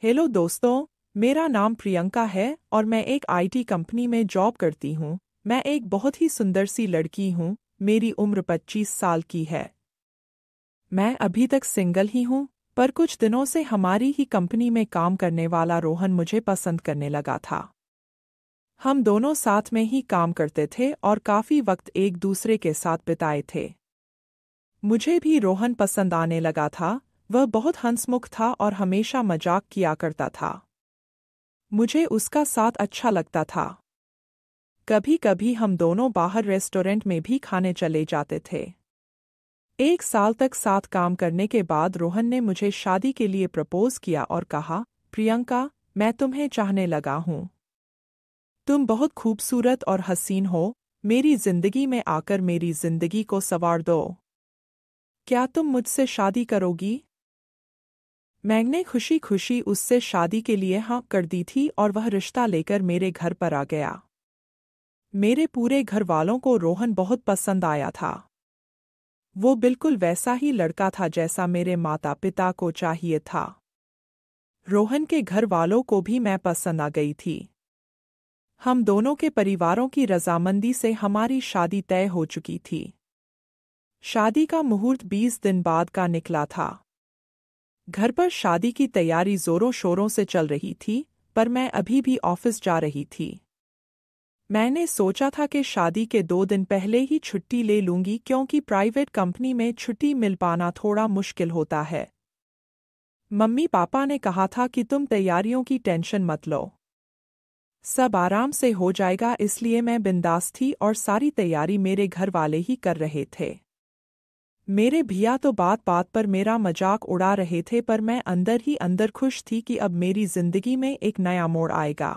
Hello दोस्तों, मेरा नाम प्रियंका है और मैं एक आईटी कंपनी में जॉब करती हूँ। मैं एक बहुत ही सुंदर सी लड़की हूँ। मेरी उम्र 25 साल की है। मैं अभी तक सिंगल ही हूँ, पर कुछ दिनों से हमारी ही कंपनी में काम करने वाला रोहन मुझे पसंद करने लगा था। हम दोनों साथ में ही काम करते थे और काफ़ी वक्त एक दूसरे के साथ बिताए थे। मुझे भी रोहन पसंद आने लगा था। वह बहुत हंसमुख था और हमेशा मजाक किया करता था। मुझे उसका साथ अच्छा लगता था। कभी कभी हम दोनों बाहर रेस्टोरेंट में भी खाने चले जाते थे। 1 साल तक साथ काम करने के बाद रोहन ने मुझे शादी के लिए प्रपोज किया और कहा, प्रियंका, मैं तुम्हें चाहने लगा हूँ। तुम बहुत खूबसूरत और हसीन हो। मेरी जिंदगी में आकर मेरी जिंदगी को संवार दो। क्या तुम मुझसे शादी करोगी? मैंने खुशी खुशी उससे शादी के लिए हाँ कर दी थी और वह रिश्ता लेकर मेरे घर पर आ गया। मेरे पूरे घर वालों को रोहन बहुत पसंद आया था। वो बिल्कुल वैसा ही लड़का था जैसा मेरे माता पिता को चाहिए था। रोहन के घर वालों को भी मैं पसंद आ गई थी। हम दोनों के परिवारों की रजामंदी से हमारी शादी तय हो चुकी थी। शादी का मुहूर्त 20 दिन बाद का निकला था। घर पर शादी की तैयारी जोरों शोरों से चल रही थी, पर मैं अभी भी ऑफिस जा रही थी। मैंने सोचा था कि शादी के 2 दिन पहले ही छुट्टी ले लूंगी क्योंकि प्राइवेट कंपनी में छुट्टी मिल पाना थोड़ा मुश्किल होता है। मम्मी पापा ने कहा था कि तुम तैयारियों की टेंशन मत लो, सब आराम से हो जाएगा, इसलिए मैं बिंदास थी और सारी तैयारी मेरे घर वाले ही कर रहे थे। मेरे भैया तो बात बात पर मेरा मजाक उड़ा रहे थे, पर मैं अंदर ही अंदर खुश थी कि अब मेरी जिंदगी में एक नया मोड़ आएगा।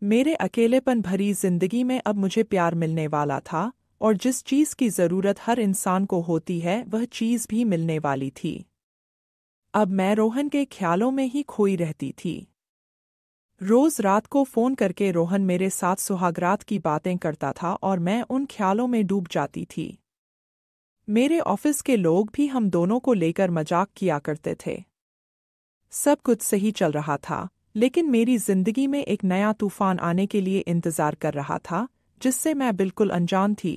मेरे अकेलेपन भरी जिंदगी में अब मुझे प्यार मिलने वाला था और जिस चीज़ की ज़रूरत हर इंसान को होती है वह चीज़ भी मिलने वाली थी। अब मैं रोहन के ख्यालों में ही खोई रहती थी। रोज़ रात को फ़ोन करके रोहन मेरे साथ सुहागरात की बातें करता था और मैं उन ख्यालों में डूब जाती थी। मेरे ऑफिस के लोग भी हम दोनों को लेकर मजाक किया करते थे। सब कुछ सही चल रहा था, लेकिन मेरी जिंदगी में एक नया तूफान आने के लिए इंतजार कर रहा था, जिससे मैं बिल्कुल अनजान थी।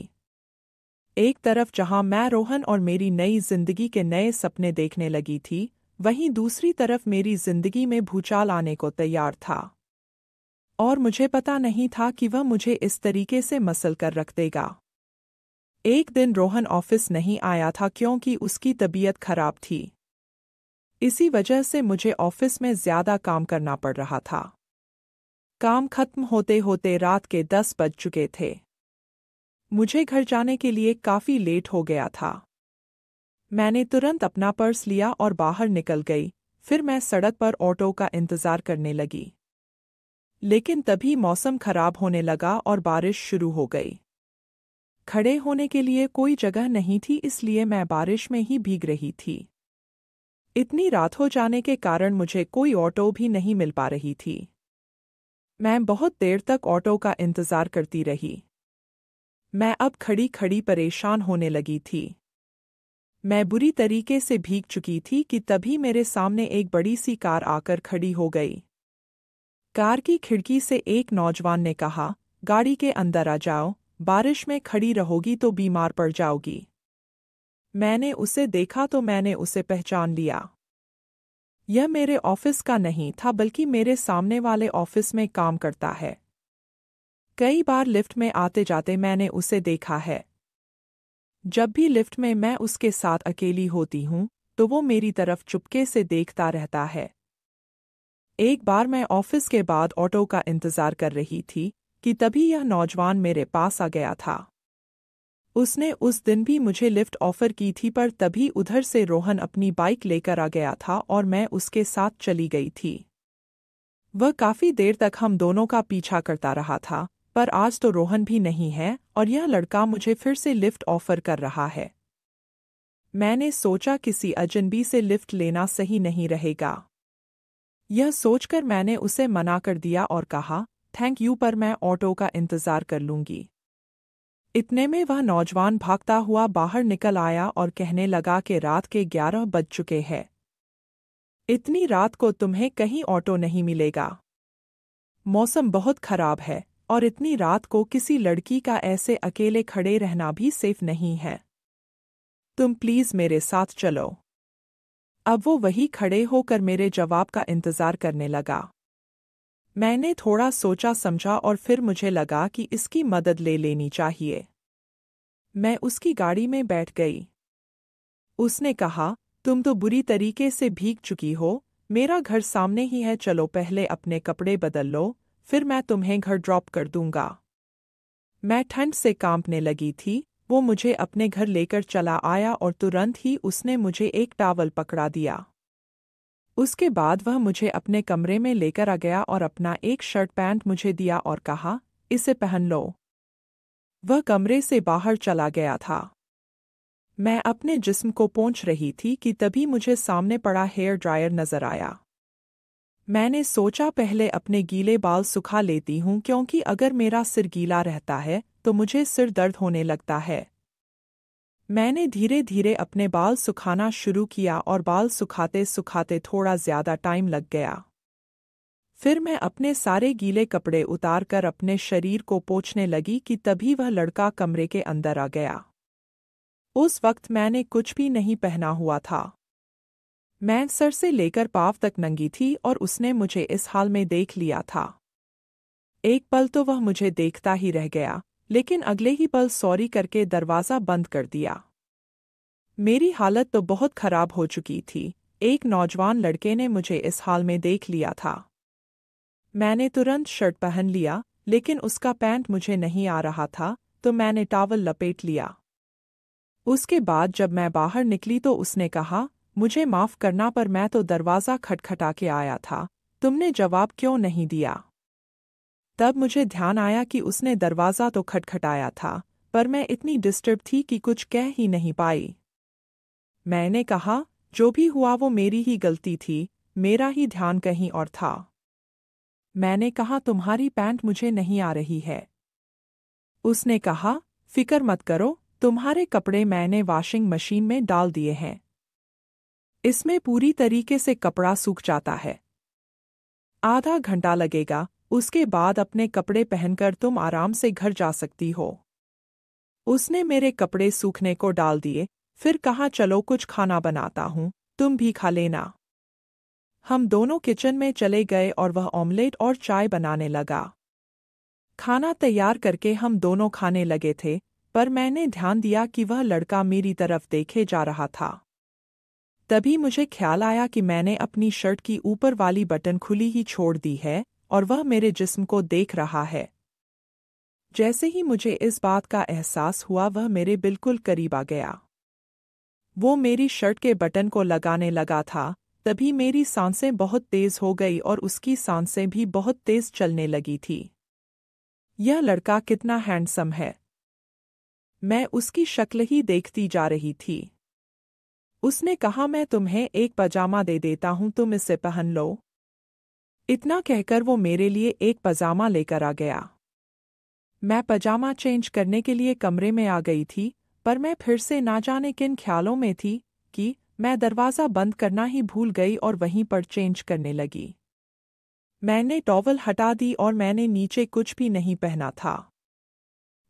एक तरफ जहां मैं रोहन और मेरी नई जिंदगी के नए सपने देखने लगी थी, वहीं दूसरी तरफ मेरी जिंदगी में भूचाल आने को तैयार था। और मुझे पता नहीं था कि वह मुझे इस तरीके से मसल कर रख देगा। एक दिन रोहन ऑफिस नहीं आया था क्योंकि उसकी तबीयत खराब थी। इसी वजह से मुझे ऑफिस में ज्यादा काम करना पड़ रहा था। काम खत्म होते होते रात के 10 बज चुके थे। मुझे घर जाने के लिए काफी लेट हो गया था। मैंने तुरंत अपना पर्स लिया और बाहर निकल गई। फिर मैं सड़क पर ऑटो का इंतजार करने लगी। लेकिन तभी मौसम खराब होने लगा और बारिश शुरू हो गई। खड़े होने के लिए कोई जगह नहीं थी, इसलिए मैं बारिश में ही भीग रही थी। इतनी रात हो जाने के कारण मुझे कोई ऑटो भी नहीं मिल पा रही थी। मैं बहुत देर तक ऑटो का इंतजार करती रही। मैं अब खड़ी खड़ी परेशान होने लगी थी। मैं बुरी तरीके से भीग चुकी थी कि तभी मेरे सामने एक बड़ी सी कार आकर खड़ी हो गई। कार की खिड़की से एक नौजवान ने कहा, गाड़ी के अंदर आ जाओ, बारिश में खड़ी रहोगी तो बीमार पड़ जाओगी। मैंने उसे देखा तो मैंने उसे पहचान लिया। यह मेरे ऑफिस का नहीं था, बल्कि मेरे सामने वाले ऑफिस में काम करता है। कई बार लिफ्ट में आते जाते मैंने उसे देखा है। जब भी लिफ्ट में मैं उसके साथ अकेली होती हूँ, तो वो मेरी तरफ चुपके से देखता रहता है। एक बार मैं ऑफिस के बाद ऑटो का इंतजार कर रही थी कि तभी यह नौजवान मेरे पास आ गया था। उसने उस दिन भी मुझे लिफ्ट ऑफर की थी, पर तभी उधर से रोहन अपनी बाइक लेकर आ गया था और मैं उसके साथ चली गई थी। वह काफी देर तक हम दोनों का पीछा करता रहा था, पर आज तो रोहन भी नहीं है और यह लड़का मुझे फिर से लिफ्ट ऑफर कर रहा है। मैंने सोचा किसी अजनबी से लिफ्ट लेना सही नहीं रहेगा। यह सोचकर मैंने उसे मना कर दिया और कहा, थैंक यू, पर मैं ऑटो का इंतजार कर लूंगी। इतने में वह नौजवान भागता हुआ बाहर निकल आया और कहने लगा कि रात के 11 बज चुके हैं। इतनी रात को तुम्हें कहीं ऑटो नहीं मिलेगा। मौसम बहुत खराब है और इतनी रात को किसी लड़की का ऐसे अकेले खड़े रहना भी सेफ नहीं है। तुम प्लीज मेरे साथ चलो। अब वो वही खड़े होकर मेरे जवाब का इंतजार करने लगा। मैंने थोड़ा सोचा समझा और फिर मुझे लगा कि इसकी मदद ले लेनी चाहिए। मैं उसकी गाड़ी में बैठ गई। उसने कहा, तुम तो बुरी तरीके से भीग चुकी हो, मेरा घर सामने ही है, चलो पहले अपने कपड़े बदल लो, फिर मैं तुम्हें घर ड्रॉप कर दूंगा। मैं ठंड से कांपने लगी थी। वो मुझे अपने घर लेकर चला आया और तुरंत ही उसने मुझे एक टॉवल पकड़ा दिया। उसके बाद वह मुझे अपने कमरे में लेकर आ गया और अपना एक शर्ट पैंट मुझे दिया और कहा, इसे पहन लो। वह कमरे से बाहर चला गया था। मैं अपने जिस्म को पोंछ रही थी कि तभी मुझे सामने पड़ा हेयर ड्रायर नजर आया। मैंने सोचा पहले अपने गीले बाल सुखा लेती हूँ, क्योंकि अगर मेरा सिर गीला रहता है तो मुझे सिर दर्द होने लगता है। मैंने धीरे धीरे अपने बाल सुखाना शुरू किया और बाल सुखाते सुखाते थोड़ा ज्यादा टाइम लग गया। फिर मैं अपने सारे गीले कपड़े उतारकर अपने शरीर को पोंछने लगी कि तभी वह लड़का कमरे के अंदर आ गया। उस वक्त मैंने कुछ भी नहीं पहना हुआ था। मैं सर से लेकर पाँव तक नंगी थी और उसने मुझे इस हाल में देख लिया था। एक पल तो वह मुझे देखता ही रह गया, लेकिन अगले ही पल सॉरी करके दरवाज़ा बंद कर दिया। मेरी हालत तो बहुत खराब हो चुकी थी। एक नौजवान लड़के ने मुझे इस हाल में देख लिया था। मैंने तुरंत शर्ट पहन लिया, लेकिन उसका पैंट मुझे नहीं आ रहा था, तो मैंने टॉवल लपेट लिया। उसके बाद जब मैं बाहर निकली तो उसने कहा, मुझे माफ़ करना पर मैं तो दरवाज़ा खटखटा के आया था, तुमने जवाब क्यों नहीं दिया? तब मुझे ध्यान आया कि उसने दरवाज़ा तो खटखटाया था, पर मैं इतनी डिस्टर्ब थी कि कुछ कह ही नहीं पाई। मैंने कहा, जो भी हुआ वो मेरी ही गलती थी, मेरा ही ध्यान कहीं और था। मैंने कहा, तुम्हारी पैंट मुझे नहीं आ रही है। उसने कहा, फिक्र मत करो, तुम्हारे कपड़े मैंने वॉशिंग मशीन में डाल दिए हैं। इसमें पूरी तरीके से कपड़ा सूख जाता है। आधा घंटा लगेगा, उसके बाद अपने कपड़े पहनकर तुम आराम से घर जा सकती हो। उसने मेरे कपड़े सूखने को डाल दिए, फिर कहा, चलो कुछ खाना बनाता हूँ, तुम भी खा लेना। हम दोनों किचन में चले गए और वह ऑमलेट और चाय बनाने लगा। खाना तैयार करके हम दोनों खाने लगे थे, पर मैंने ध्यान दिया कि वह लड़का मेरी तरफ देखे जा रहा था। तभी मुझे ख्याल आया कि मैंने अपनी शर्ट की ऊपर वाली बटन खुली ही छोड़ दी है और वह मेरे जिस्म को देख रहा है। जैसे ही मुझे इस बात का एहसास हुआ, वह मेरे बिल्कुल करीब आ गया। वो मेरी शर्ट के बटन को लगाने लगा था, तभी मेरी सांसें बहुत तेज हो गई और उसकी सांसें भी बहुत तेज चलने लगी थी। यह लड़का कितना हैंडसम है। मैं उसकी शक्ल ही देखती जा रही थी। उसने कहा, मैं तुम्हें एक पजामा दे देता हूँ, तुम इसे पहन लो। इतना कहकर वो मेरे लिए एक पजामा लेकर आ गया। मैं पजामा चेंज करने के लिए कमरे में आ गई थी, पर मैं फिर से ना जाने किन ख्यालों में थी कि मैं दरवाज़ा बंद करना ही भूल गई और वहीं पर चेंज करने लगी। मैंने टॉवल हटा दी और मैंने नीचे कुछ भी नहीं पहना था।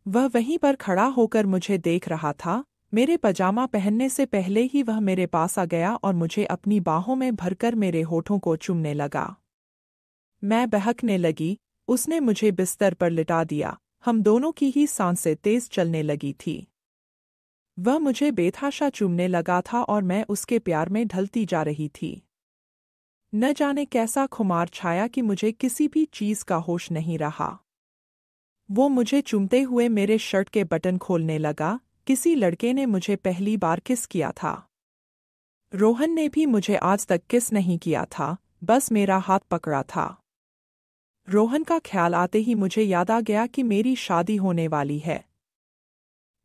वह वहीं पर खड़ा होकर मुझे देख रहा था। मेरे पजामा पहनने से पहले ही वह मेरे पास आ गया और मुझे अपनी बाहों में भरकर मेरे होठों को चूमने लगा। मैं बहकने लगी। उसने मुझे बिस्तर पर लिटा दिया। हम दोनों की ही सांसें तेज चलने लगी थी। वह मुझे बेतहाशा चूमने लगा था और मैं उसके प्यार में ढलती जा रही थी। न जाने कैसा खुमार छाया कि मुझे किसी भी चीज़ का होश नहीं रहा। वो मुझे चूमते हुए मेरे शर्ट के बटन खोलने लगा। किसी लड़के ने मुझे पहली बार किस किया था। रोहन ने भी मुझे आज तक किस नहीं किया था, बस मेरा हाथ पकड़ा था। रोहन का ख्याल आते ही मुझे याद आ गया कि मेरी शादी होने वाली है।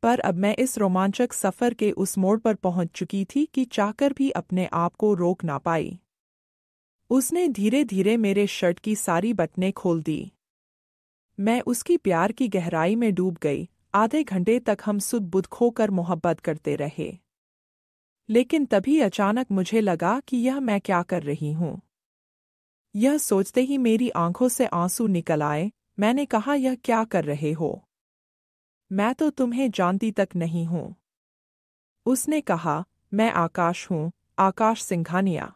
पर अब मैं इस रोमांचक सफ़र के उस मोड़ पर पहुंच चुकी थी कि चाहकर भी अपने आप को रोक ना पाई। उसने धीरे धीरे मेरे शर्ट की सारी बटनें खोल दी। मैं उसकी प्यार की गहराई में डूब गई। आधे घंटे तक हम सुध बुध खोकर मोहब्बत करते रहे। लेकिन तभी अचानक मुझे लगा कि यह मैं क्या कर रही हूँ। यह सोचते ही मेरी आंखों से आंसू निकल आए। मैंने कहा, यह क्या कर रहे हो? मैं तो तुम्हें जानती तक नहीं हूँ। उसने कहा, मैं आकाश हूँ, आकाश सिंघानिया।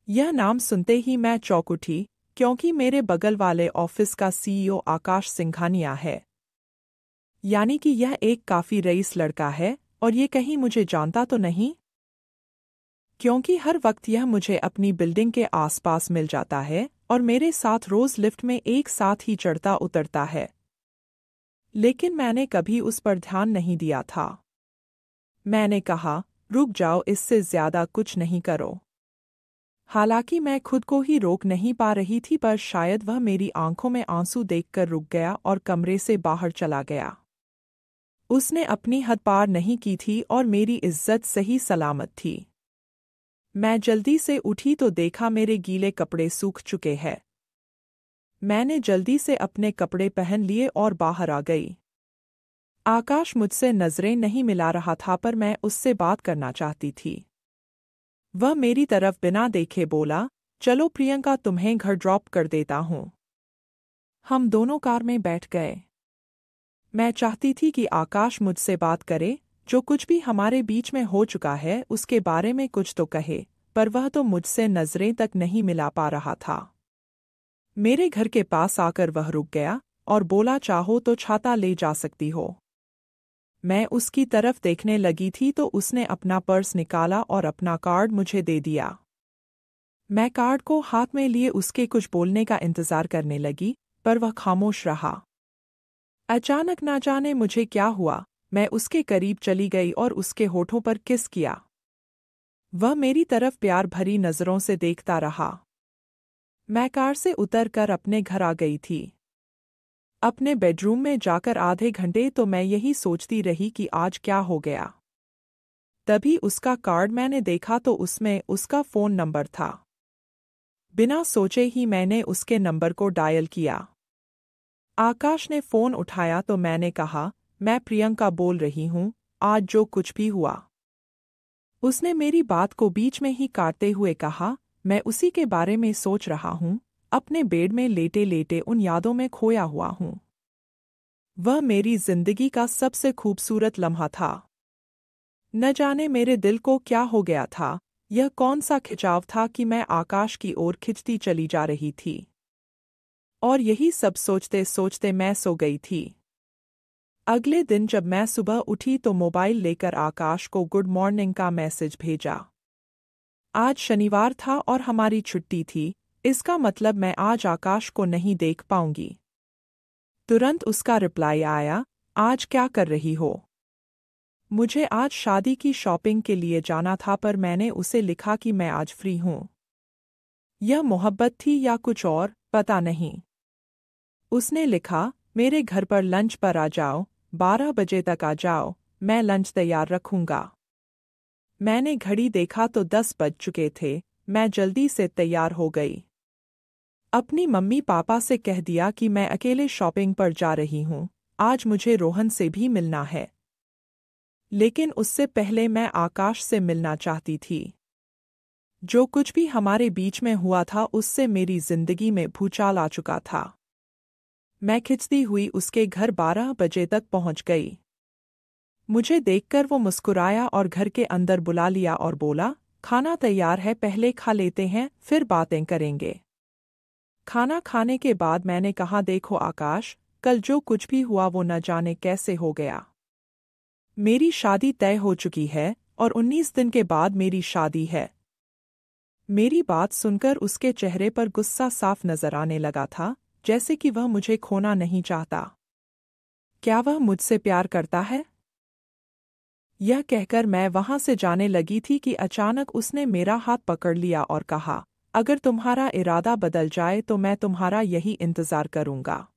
यह नाम सुनते ही मैं चौंक उठी, क्योंकि मेरे बगल वाले ऑफिस का सीईओ आकाश सिंघानिया है। यानी कि यह एक काफी रईस लड़का है, और ये कहीं मुझे जानता तो नहीं? क्योंकि हर वक्त यह मुझे अपनी बिल्डिंग के आसपास मिल जाता है और मेरे साथ रोज लिफ्ट में एक साथ ही चढ़ता उतरता है। लेकिन मैंने कभी उस पर ध्यान नहीं दिया था। मैंने कहा, रुक जाओ, इससे ज्यादा कुछ नहीं करो। हालांकि मैं खुद को ही रोक नहीं पा रही थी, पर शायद वह मेरी आंखों में आंसू देखकर रुक गया और कमरे से बाहर चला गया। उसने अपनी हद पार नहीं की थी और मेरी इज्जत सही सलामत थी। मैं जल्दी से उठी तो देखा मेरे गीले कपड़े सूख चुके हैं। मैंने जल्दी से अपने कपड़े पहन लिए और बाहर आ गई। आकाश मुझसे नजरें नहीं मिला रहा था, पर मैं उससे बात करना चाहती थी। वह मेरी तरफ बिना देखे बोला, चलो प्रियंका, तुम्हें घर ड्रॉप कर देता हूँ। हम दोनों कार में बैठ गए। मैं चाहती थी कि आकाश मुझसे बात करे, जो कुछ भी हमारे बीच में हो चुका है उसके बारे में कुछ तो कहे, पर वह तो मुझसे नजरें तक नहीं मिला पा रहा था। मेरे घर के पास आकर वह रुक गया और बोला, चाहो तो छाता ले जा सकती हो। मैं उसकी तरफ देखने लगी थी तो उसने अपना पर्स निकाला और अपना कार्ड मुझे दे दिया। मैं कार्ड को हाथ में लिए उसके कुछ बोलने का इंतजार करने लगी, पर वह खामोश रहा। अचानक ना जाने मुझे क्या हुआ, मैं उसके करीब चली गई और उसके होठों पर किस किया। वह मेरी तरफ प्यार भरी नज़रों से देखता रहा। मैं कार से उतरकर अपने घर आ गई थी। अपने बेडरूम में जाकर आधे घंटे तो मैं यही सोचती रही कि आज क्या हो गया। तभी उसका कार्ड मैंने देखा तो उसमें उसका फ़ोन नंबर था। बिना सोचे ही मैंने उसके नंबर को डायल किया। आकाश ने फ़ोन उठाया तो मैंने कहा, मैं प्रियंका बोल रही हूँ, आज जो कुछ भी हुआ। उसने मेरी बात को बीच में ही काटते हुए कहा, मैं उसी के बारे में सोच रहा हूँ, अपने बेड में लेटे लेटे उन यादों में खोया हुआ हूँ। वह मेरी जिंदगी का सबसे खूबसूरत लम्हा था। न जाने मेरे दिल को क्या हो गया था, यह कौन सा खिंचाव था कि मैं आकाश की ओर खिंचती चली जा रही थी। और यही सब सोचते सोचते मैं सो गई थी। अगले दिन जब मैं सुबह उठी तो मोबाइल लेकर आकाश को गुड मॉर्निंग का मैसेज भेजा। आज शनिवार था और हमारी छुट्टी थी, इसका मतलब मैं आज आकाश को नहीं देख पाऊंगी। तुरंत उसका रिप्लाई आया, आज क्या कर रही हो? मुझे आज शादी की शॉपिंग के लिए जाना था, पर मैंने उसे लिखा कि मैं आज फ्री हूँ। यह मोहब्बत थी या कुछ और, पता नहीं। उसने लिखा, मेरे घर पर लंच पर आ जाओ, 12 बजे तक आ जाओ, मैं लंच तैयार रखूंगा। मैंने घड़ी देखा तो 10 बज चुके थे। मैं जल्दी से तैयार हो गई। अपनी मम्मी पापा से कह दिया कि मैं अकेले शॉपिंग पर जा रही हूँ, आज मुझे रोहन से भी मिलना है। लेकिन उससे पहले मैं आकाश से मिलना चाहती थी। जो कुछ भी हमारे बीच में हुआ था उससे मेरी जिंदगी में भूचाल आ चुका था। मैं खिंचती हुई उसके घर 12 बजे तक पहुंच गई। मुझे देखकर वो मुस्कुराया और घर के अंदर बुला लिया और बोला, खाना तैयार है, पहले खा लेते हैं फिर बातें करेंगे। खाना खाने के बाद मैंने कहा, देखो आकाश, कल जो कुछ भी हुआ वो न जाने कैसे हो गया। मेरी शादी तय हो चुकी है और 19 दिन के बाद मेरी शादी है। मेरी बात सुनकर उसके चेहरे पर गुस्सा साफ नजर आने लगा था, जैसे कि वह मुझे खोना नहीं चाहता। क्या वह मुझसे प्यार करता है? यह कहकर मैं वहां से जाने लगी थी कि अचानक उसने मेरा हाथ पकड़ लिया और कहा, अगर तुम्हारा इरादा बदल जाए तो मैं तुम्हारा यही इंतजार करूंगा।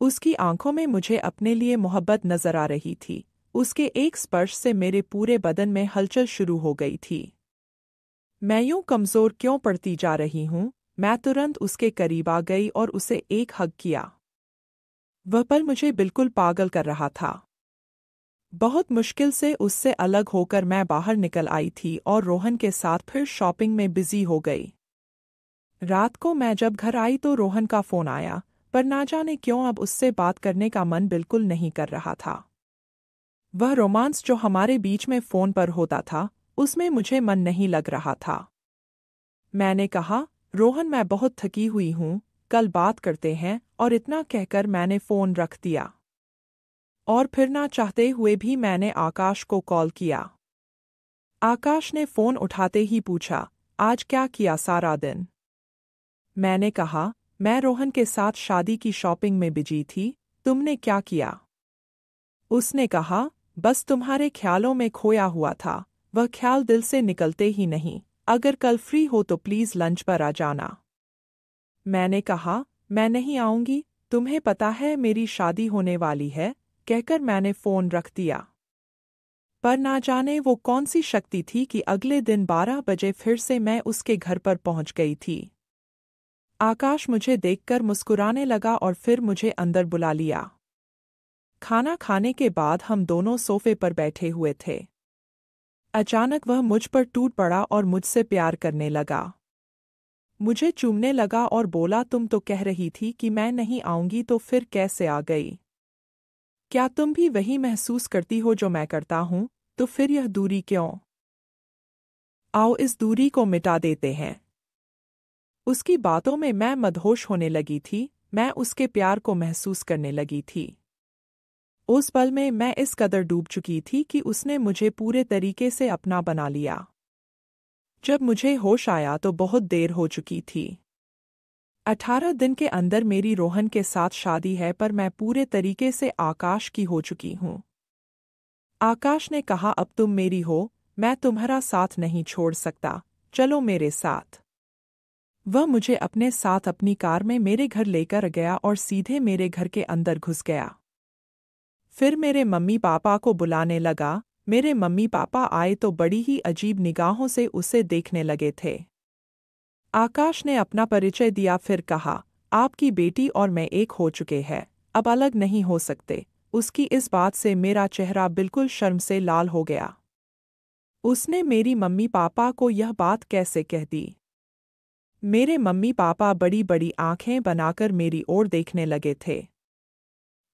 उसकी आंखों में मुझे अपने लिए मोहब्बत नजर आ रही थी। उसके एक स्पर्श से मेरे पूरे बदन में हलचल शुरू हो गई थी। मैं यूं कमजोर क्यों पड़ती जा रही हूं? मैं तुरंत उसके करीब आ गई और उसे एक हग किया। वह पल मुझे बिल्कुल पागल कर रहा था। बहुत मुश्किल से उससे अलग होकर मैं बाहर निकल आई थी और रोहन के साथ फिर शॉपिंग में बिजी हो गई। रात को मैं जब घर आई तो रोहन का फ़ोन आया, पर ना जाने क्यों अब उससे बात करने का मन बिल्कुल नहीं कर रहा था। वह रोमांस जो हमारे बीच में फ़ोन पर होता था, उसमें मुझे मन नहीं लग रहा था। मैंने कहा, रोहन मैं बहुत थकी हुई हूँ, कल बात करते हैं, और इतना कहकर मैंने फ़ोन रख दिया। और फिर ना चाहते हुए भी मैंने आकाश को कॉल किया। आकाश ने फ़ोन उठाते ही पूछा, आज क्या किया सारा दिन? मैंने कहा, मैं रोहन के साथ शादी की शॉपिंग में बिजी थी, तुमने क्या किया? उसने कहा, बस तुम्हारे ख्यालों में खोया हुआ था, वह ख्याल दिल से निकलते ही नहीं। अगर कल फ्री हो तो प्लीज़ लंच पर आ जाना। मैंने कहा, मैं नहीं आऊंगी, तुम्हें पता है मेरी शादी होने वाली है, कहकर मैंने फ़ोन रख दिया। पर ना जाने वो कौन सी शक्ति थी कि अगले दिन 12 बजे फिर से मैं उसके घर पर पहुंच गई थी। आकाश मुझे देखकर मुस्कुराने लगा और फिर मुझे अंदर बुला लिया। खाना खाने के बाद हम दोनों सोफे पर बैठे हुए थे। अचानक वह मुझ पर टूट पड़ा और मुझसे प्यार करने लगा। मुझे चूमने लगा और बोला, तुम तो कह रही थी कि मैं नहीं आऊंगी, तो फिर कैसे आ गई? क्या तुम भी वही महसूस करती हो जो मैं करता हूँ? तो फिर यह दूरी क्यों? आओ इस दूरी को मिटा देते हैं। उसकी बातों में मैं मदहोश होने लगी थी, मैं उसके प्यार को महसूस करने लगी थी। उस पल में मैं इस कदर डूब चुकी थी कि उसने मुझे पूरे तरीके से अपना बना लिया। जब मुझे होश आया तो बहुत देर हो चुकी थी। 18 दिन के अंदर मेरी रोहन के साथ शादी है, पर मैं पूरे तरीके से आकाश की हो चुकी हूँ। आकाश ने कहा, अब तुम मेरी हो, मैं तुम्हारा साथ नहीं छोड़ सकता, चलो मेरे साथ। वह मुझे अपने साथ अपनी कार में मेरे घर लेकर गया और सीधे मेरे घर के अंदर घुस गया। फिर मेरे मम्मी पापा को बुलाने लगा। मेरे मम्मी पापा आए तो बड़ी ही अजीब निगाहों से उसे देखने लगे थे। आकाश ने अपना परिचय दिया, फिर कहा, आपकी बेटी और मैं एक हो चुके हैं, अब अलग नहीं हो सकते। उसकी इस बात से मेरा चेहरा बिल्कुल शर्म से लाल हो गया। उसने मेरी मम्मी पापा को यह बात कैसे कह दी? मेरे मम्मी पापा बड़ी बड़ी आंखें बनाकर मेरी ओर देखने लगे थे।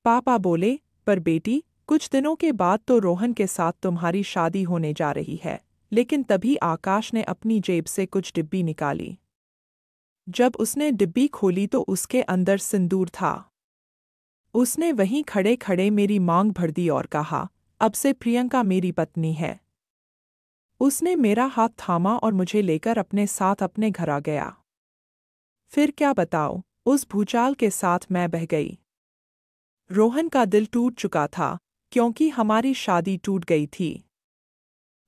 पापा बोले, पर बेटी, कुछ दिनों के बाद तो रोहन के साथ तुम्हारी शादी होने जा रही है। लेकिन तभी आकाश ने अपनी जेब से कुछ डिब्बी निकाली। जब उसने डिब्बी खोली तो उसके अंदर सिंदूर था। उसने वहीं खड़े खड़े मेरी मांग भर दी और कहा, अब से प्रियंका मेरी पत्नी है। उसने मेरा हाथ थामा और मुझे लेकर अपने साथ अपने घर आ गया। फिर क्या बताऊं, उस भूचाल के साथ मैं बह गई। रोहन का दिल टूट चुका था, क्योंकि हमारी शादी टूट गई थी।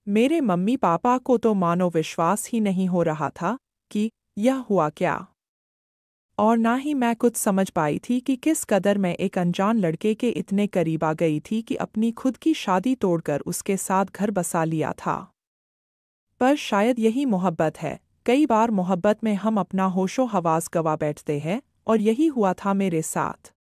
मेरे मम्मी पापा को तो मानो विश्वास ही नहीं हो रहा था कि यह हुआ क्या। और ना ही मैं कुछ समझ पाई थी कि किस कदर मैं एक अनजान लड़के के इतने करीब आ गई थी कि अपनी खुद की शादी तोड़कर उसके साथ घर बसा लिया था। पर शायद यही मोहब्बत है। कई बार मोहब्बत में हम अपना होशो हवास गवा बैठते हैं, और यही हुआ था मेरे साथ।